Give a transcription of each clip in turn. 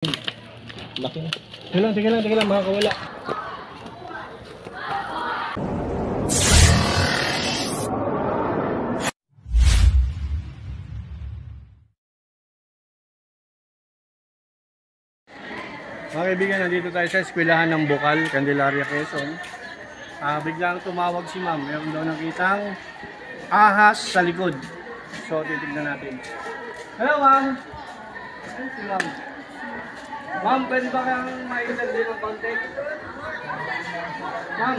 Laki na. Sige lang, makakawala. Mga kaibigan, nandito tayo sa eskwelahan ng Bukal, Candelaria, Quezon. Biglang tumawag si ma'am. Meron daw nakitang ahas sa likod. So, titignan natin. Hello, ma'am! Ayun si ma'am. Ma'am, pwede ba kayang mailag din ng konti? Ma'am!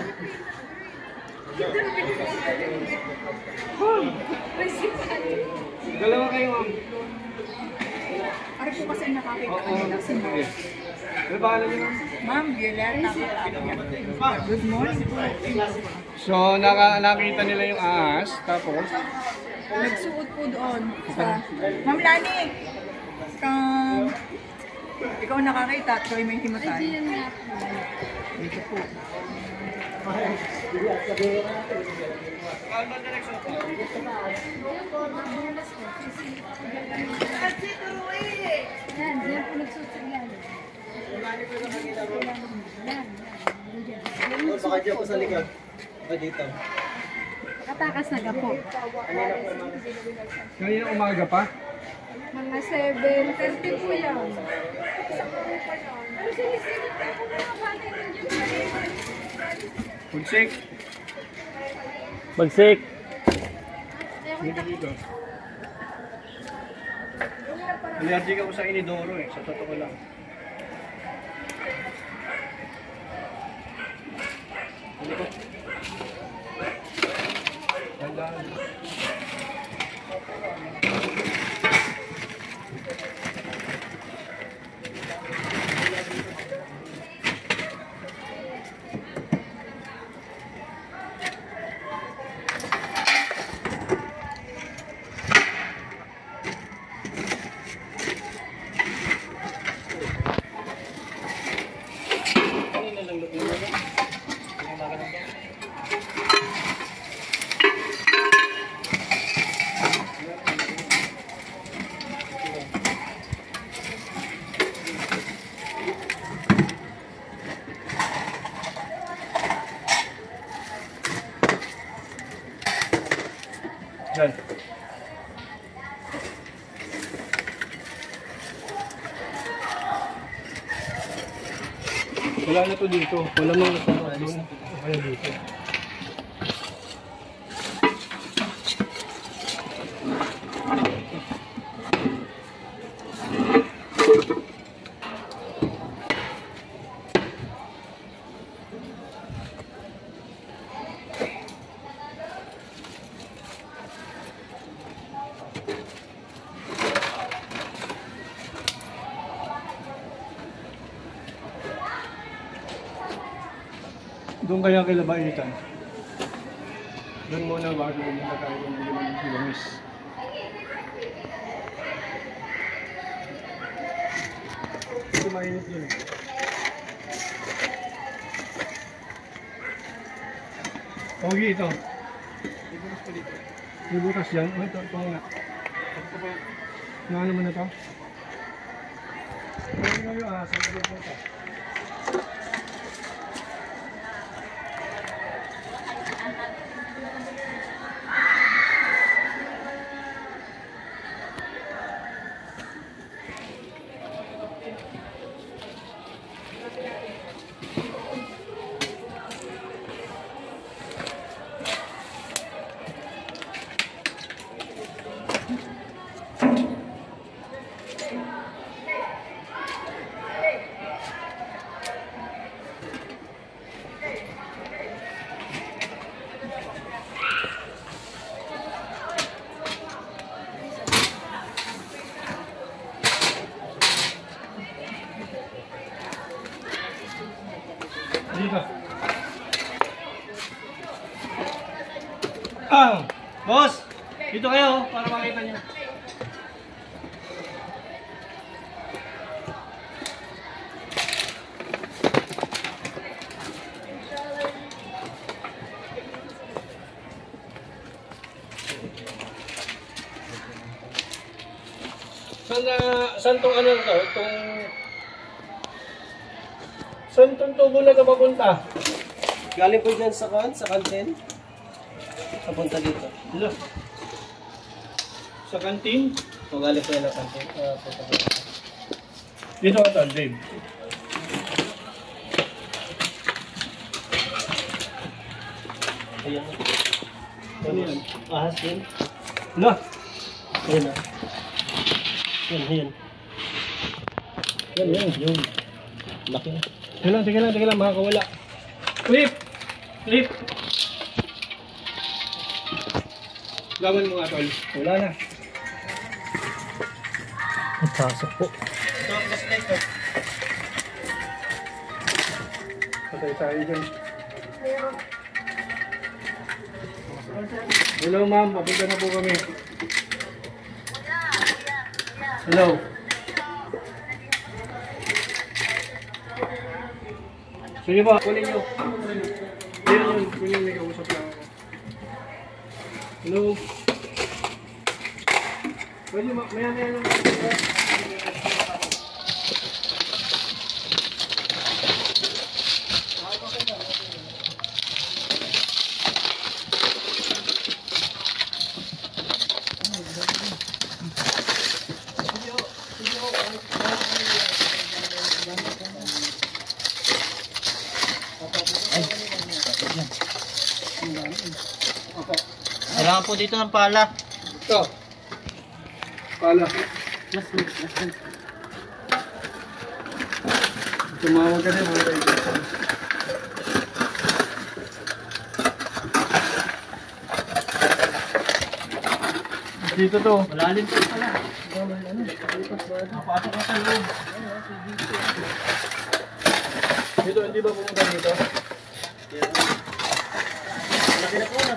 Dalawa kayo, ma'am. Ari po kasi nakakita kanina si Ma'am. Ano ba alam niyo, ma'am? Ma'am, Violeta. Good morning po. So, nakita nila yung ahas, tapos Nagsuot po doon sa... Ma'am Lani, ikaw nakakita at ikaw may himatay. Dito po. Yan, diyan po nagsusunod. Baka dyan po sa likod. Baka dito. Katakas na gapo. kanina umaga pa. Mga 7:30 po yan. Pero sinisingit na po mga bata nandiyan. Punsik. Magsik. Dito dito. Allergic ako sa inidoro eh, sa totoo lang. Hindi ko. Tandaan. Diyan. Wala na to dito. Wala mang nasa doon. Wala dito. Doon kaya kila Bainitan. Doon muna bago pumunta tayo ng Lumis. Ito mainit yun. Pogi ito. Ibukas pa dito. Ibukas yan. O ito nga. Ano naman na ito? Ano nga yung ahas? Ano nga ito? Dito. Boss! Dito kayo para makita nyo. Saan tong ano to? Itong Saan itong tubo na ito papunta? Galing po dyan sa kantin. Papunta dito. Ano? Sa kantin? So, galing po yan ang kantin. Punta po. Dito ka tol, Dave. Ayan. Ano yan? Ahas din. Ano? Ayan na. Yan. Yan. Laki na. Sige lang, makakawala. Clip! Laban mo nga tol. Wala na. Pasok po. Patay tayo dyan. Hello ma'am, papunta na po kami. Hello. Sige po, kunin nyo. Kunin may kausap lang ako. Hello. Pwede maya lang. Kailangan po dito ng pala. Ito. Pala. Tumawag ka din mga kaibigan. Dito to. Malalim po pala. Napasok ka sa loob. Dito, hindi ba pumunta dito? Laki na po na.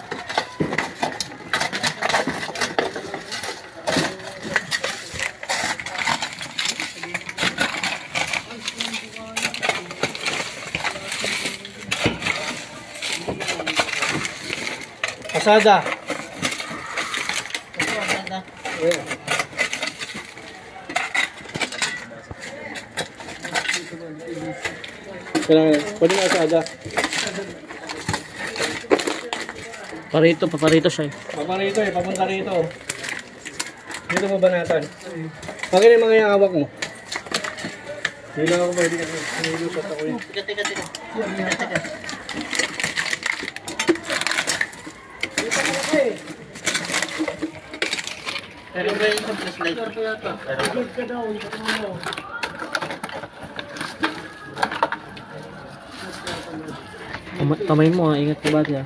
Pasada. Kailangan, pwede na pasada. Paparito siya eh. Paparito papunta rito. Dito mo banatan. Bakit yung mga hawak mo? Hindi lang ako pwede kasi nilusot ako yun. Teka. Pero ba yung sa flashlight? Good ka daw, Kamay mo ha, ingat ka ba siya?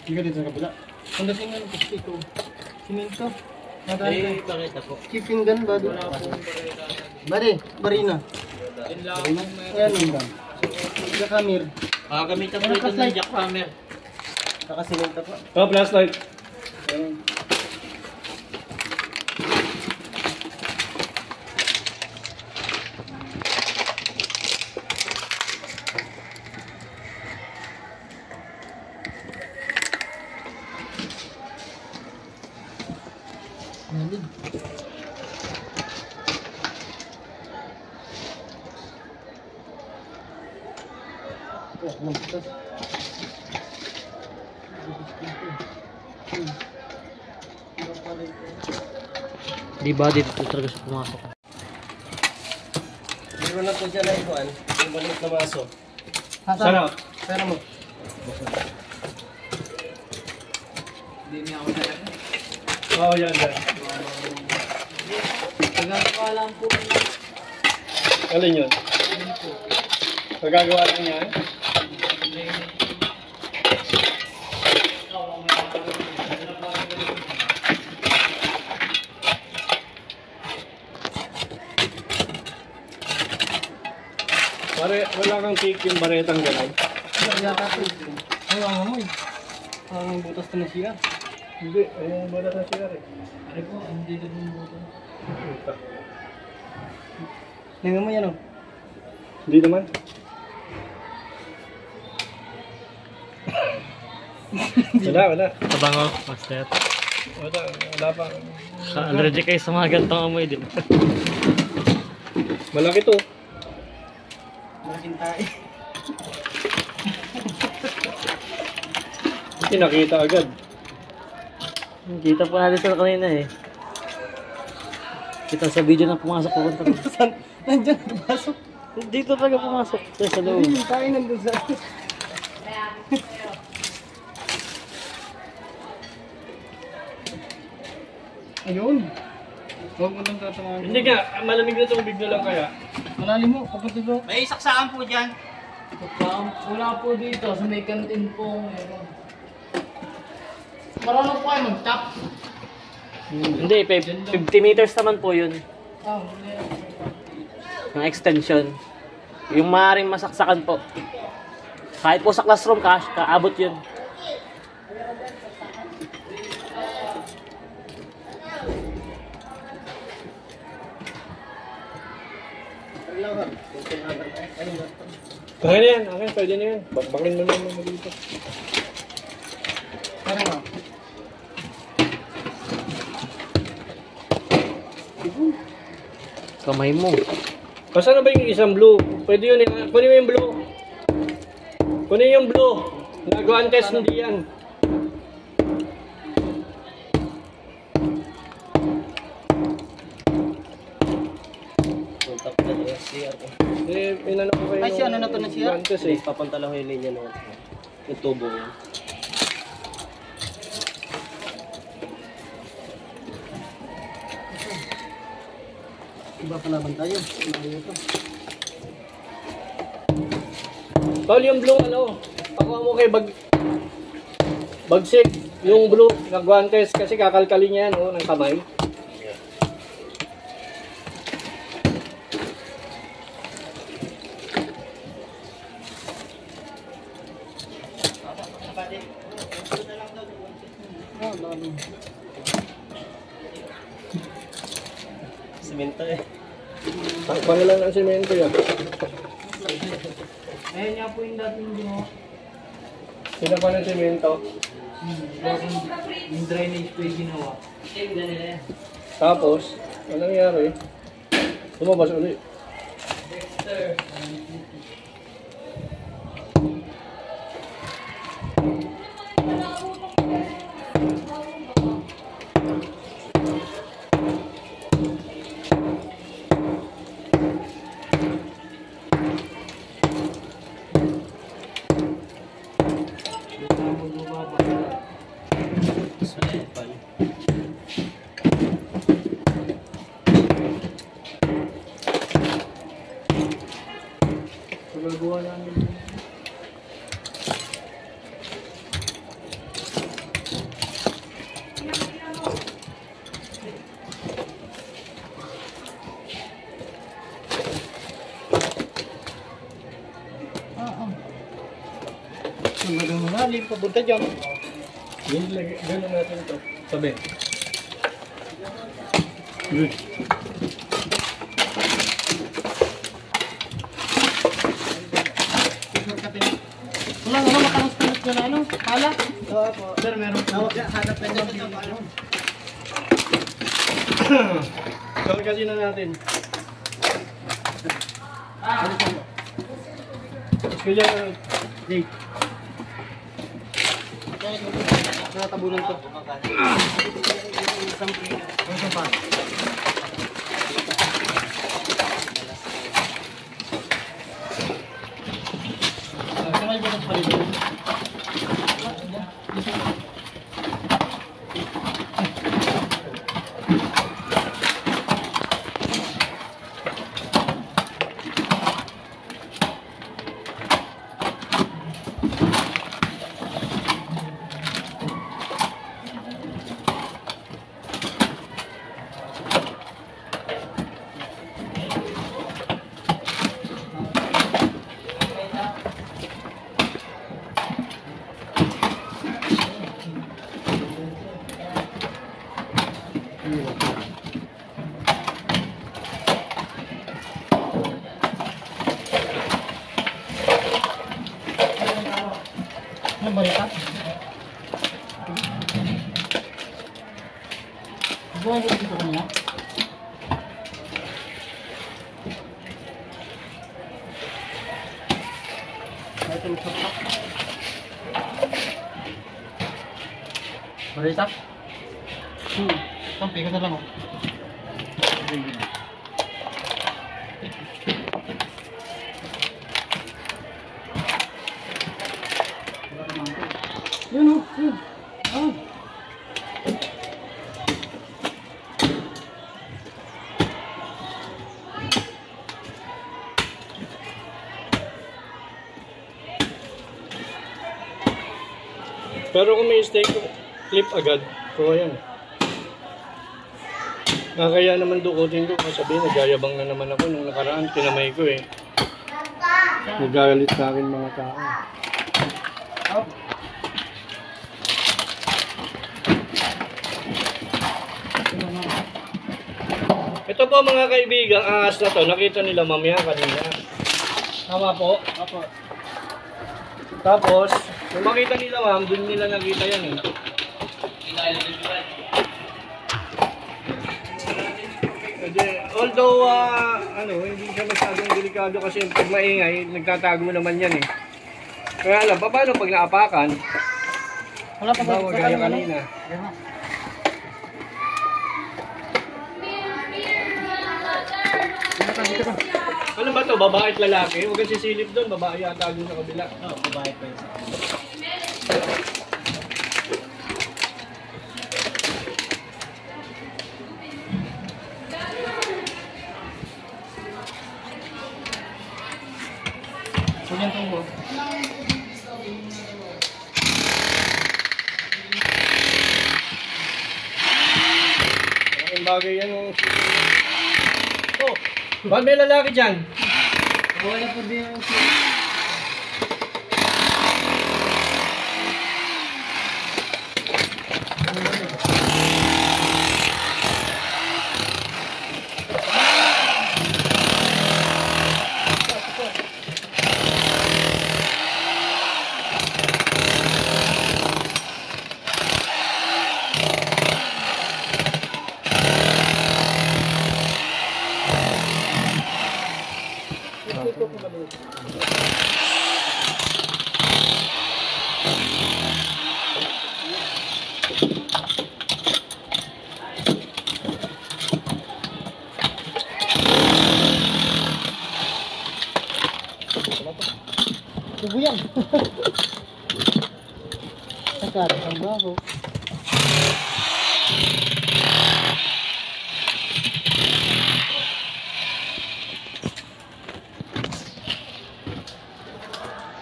Hindi ka dito sa kabila. Ang dating nga ng ito. Siminto. Eh, Pakita po. Keeping gun ba? Barina. Ayan ba? Jackhammer. Gamitan po ito ng jackhammer. Nakasiminta po. Oh, flashlight. Di ba dito talaga siya pumasok? Meron lang po dyan na ikuan. Yung maliit na maso. Sana? Pero mo. Oo, yan. Nagagawa lang po. Alin yun? Magagawa lang yan? Wala kang pick yung baretang gano'n. Wala nga mo eh. Ang butas to na siya. Hindi, ayun yung baretang siya rin. Ano po, hindi dito yung butas. Tingnan mo yan oh. Hindi naman. Wala. Kabango, master. Wala pa. Allergic kayo sa mga gantong amoy, di ba? Malaki to. Malaking tae. Hindi nakita agad. Kita po natin sila kanina eh. Kita sa video na pumasok po kontra. Saan? Nandiyan pumasok. Dito talaga pumasok sa loob. Yung tae nandun sa... Ayun. Huwag mo nang tatangahan. Hindi nga, malamig na tubig na lang kaya. Malalim mo, kapatid ko. May saksakan po dyan. Wala po dito, sa may kantin po meron. Marunong po kayo mag-tap. Hindi, 50 meters naman po yun. Yung extension. Yung maaaring masaksakan po. Kahit po sa classroom, kaabot yun. Kaya na yan, akin, pwede na yan. Bakbakin mo naman mo dito. Parang nga. Kamay mo. Kasana ba yung isang blue? Pwede yun eh. Kunin mo yung blue. Kunin yung blue. Nagawa test hindi yan. Punta pa na yung CR ko. Eh, inano ko kayo. Ay, si ano na to na siya? Guantes eh. Papanta lang ko yung linya ng yung tubo yun. Iba pa naman tayo. Malayo to. Tol, yung blue ano? Pakuha mo kay bagsik. Yung blue na guantes kasi kakalkalin niya yan oh, ng kamay. Simento eh. Takpan lang ng semento yan. Ayan nga po yung dating ginawa. Sinapa ng semento. Yung drainage po yung ginawa. Tapos, anong nangyari? Lumabas ulit. Pagagawa namin. Sumagang malalim, papunta dyan. Gano'n natin ito. Sabi. Good. Wala nga, makalas-kalas ko na ano, pala. Oo po. Sir, meron po. Hanap na dyan yung ano. Kalkalin na natin. Kaya, Jake. Nakatabunan to. Isang pa. Kamay ba ng palito? Buhay ko dito kanya. Ay, ito magsapak. Marita? Sampai ka na lang, oh. Yun, oh. Yun. Ah. Pero kung may stake clip agad, kuha yan. Kaya naman dukutin ko, sabihin nagyayabang na naman ako nung nakaraan, kinamay ko eh. Nagalit sa akin mga tao. Ito po mga kaibigan, ahas na to, nakita nila mamaya kanina. Tama po? Opo. Tapos, kung makita nila ma'am, dun nila nakita yan eh. Although, hindi siya masyadong delikado kasi pag maingay, nagtatago naman yan eh. Kaya alam, paano pag naapakan? Wala pa Bawa gaya kanina. Ano ba to? Babae at lalaki? Huwag kang sisilip doon, babae yata doon sa kabila. Oo, babae pa yun. Huwag yan tunggo. Malaking bagay yan yung... Oh! Ba't may lalaki dyan? Wala po din yung tubo yan. Nagkaroon ang baho.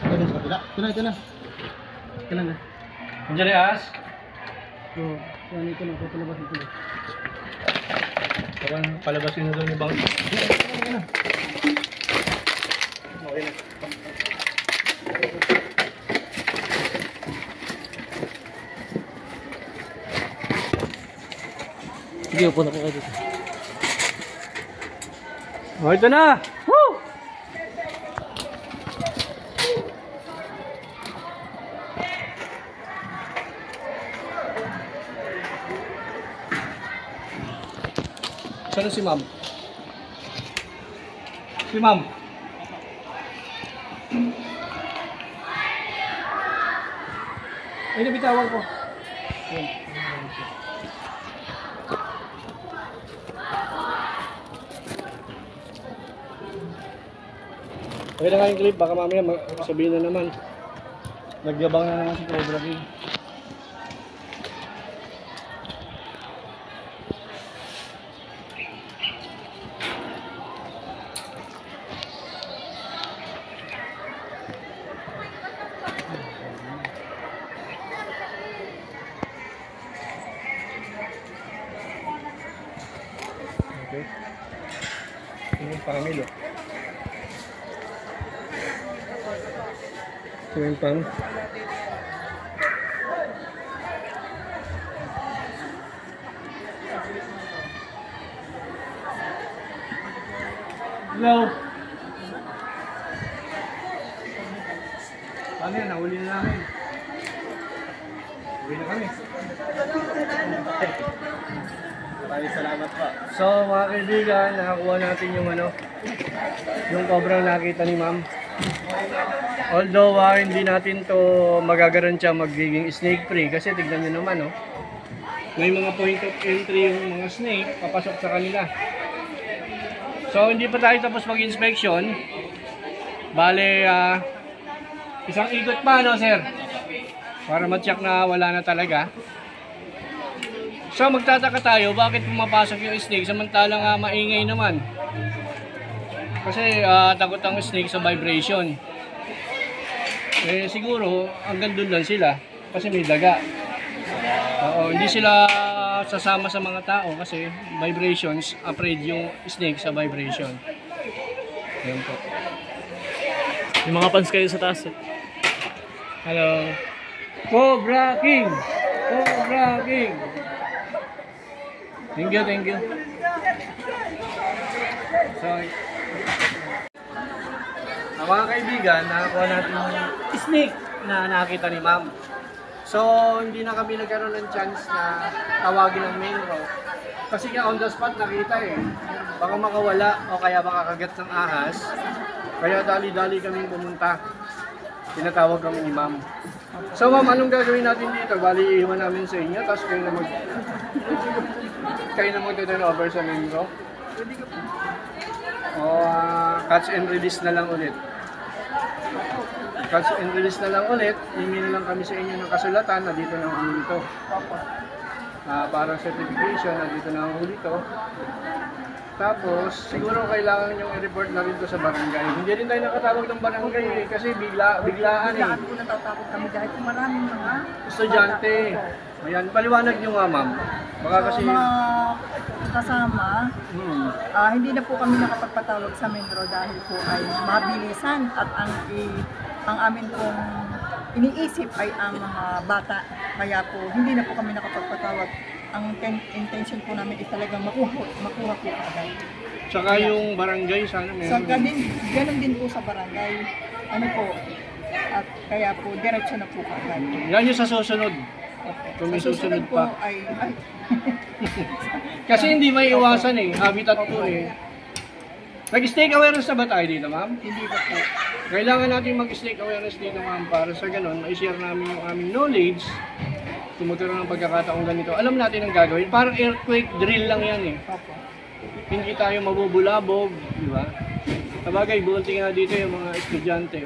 Ito na sa kabila. Ito na. Ito na. Andiyan ay ahas? Oo. Yan ito na. Papalabas ito na. Parang palabasin na doon yung bangko. Okay na. Sige, upo na po kayo dito. Oh, ito na! Woo! Saan si ma'am? Si ma'am. Ay, nabitawan ko. Okay na nga yung clip, baka mamaya sabihin na naman. Nagyabang na naman si Cobra King. Okay. Ini yung pamil oh. Ito yung pam. Hello. Paano yan? Nahuli na namin. Uwi na kami. Maraming salamat po. So mga kaibigan, nakakuha natin yung yung cobrang nakita ni ma'am. Although hindi natin to magagarantya magiging snake free kasi tignan nyo naman may mga point of entry yung mga snake papasok sa kanila. So hindi pa tayo tapos mag-inspection. Bale isang ikot pa sir? Para ma-check na wala na talaga. So magtataka tayo bakit pumapasok yung snake samantalang maingay naman. Kasi takot ang snake sa vibration. Siguro hanggang doon lang sila kasi may daga. Hindi sila sasama sa mga tao kasi vibrations, afraid yung snake sa vibration. Ayan po. Yung mga fans kayo sa taas. Hello. Cobra King! Cobra King! Thank you, thank you. Sorry. Mga kaibigan, nakakuha natin yung snake na nakita ni ma'am. So, hindi na kami nagkaroon ng chance na tawagin ng main row. Kasi on the spot nakita baka makawala o kaya makakagat ng ahas. Kaya dali-dali kaming pumunta. Tinatawag kami ni ma'am. So ma'am, anong gagawin natin dito? Bali, iiwan namin sa inyo, tapos kayo na mag-turn over sa main row. O catch and release na lang ulit. Catch and release na lang ulit. Email lang kami sa inyo ng kasulatan na dito na ang huli ito. Para certification na dito na ang huli ito. Tapos, siguro kailangan nyo i-report na rin ito sa barangay. Hindi rin tayo nakatawag ng barangay kasi biglaan Lahat po natatakot kami dahil maraming mga estudyante. Ayan, paliwanag nyo nga ma'am. Baka kasi mga kasama, hindi na po kami nakapagpatawag sa Metro dahil po ay mabilisan at ang amin pong iniisip ay ang mga bata. Kaya po hindi na po kami nakapagpatawag. Ang intention po namin ay talagang makuha po agad. Tsaka yung barangay sana meron. Ganun din po sa barangay. Ano po, at kaya po diretso na po agad. Yan yung sa susunod. Kung may susunod pa. Ay. Kasi hindi may iwasan habitat po Nag-stake awareness na ba tayo dito ma'am? Hindi ba po? Kailangan natin mag-stake awareness dito ma'am para sa ganun, ma-share namin yung aming knowledge. Tumuturo ng pagkakataong ganito. Alam natin ang gagawin. Parang earthquake drill lang yan Hindi tayo mabubulabog, di ba? Sabagay, buti nga dito yung mga estudyante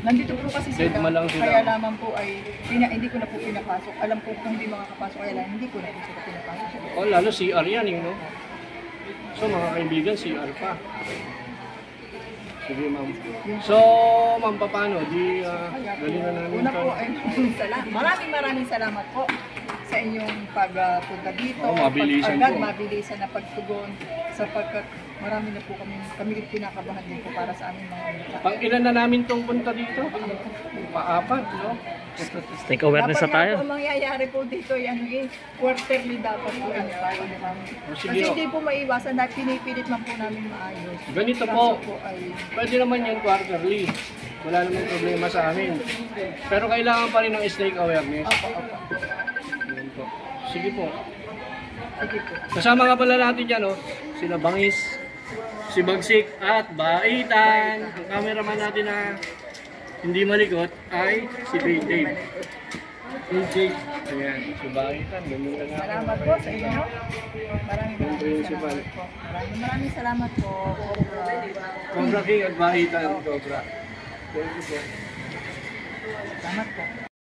Nandito po kasi sila, lang sila. kaya lamang po ay hindi ko na po pinapasok. Alam po kung hindi makakapasok, kaya lang hindi ko na po sila pinapasok. Lalo CR yan no? So mga kaibigan, CR pa. Sige ma'am. So ma'am, paano? Galing na namin Una po ay maraming salamat po sa inyong pagpunta dito. Mabilisan po. Mabilisan na pagtugon sapagkat marami na po kami pinakabahan din po para sa aming mga bata. Pang-ilan na namin tong punta dito? Pa-apat, no? Snake awareness na tayo. Dapat po mangyayari po dito, quarterly dapat po yan. Kasi hindi po maiwasan dahil pinipilit man po namin maayos. Ganito po, pwede naman yan quarterly. Wala namang problema sa amin. Pero kailangan pa rin ng snake awareness. Opo. Sige po. Sige po. Kasama nga pala natin dyan, sila Bangis, si Bagsik at Baitan. Ang cameraman natin na hindi malikot ay si Dave. Ayan, si Baitan. Salamat po sa inyo. Maraming salamat po. Cobra King at Baitan, Cobra. Thank you po. Salamat po.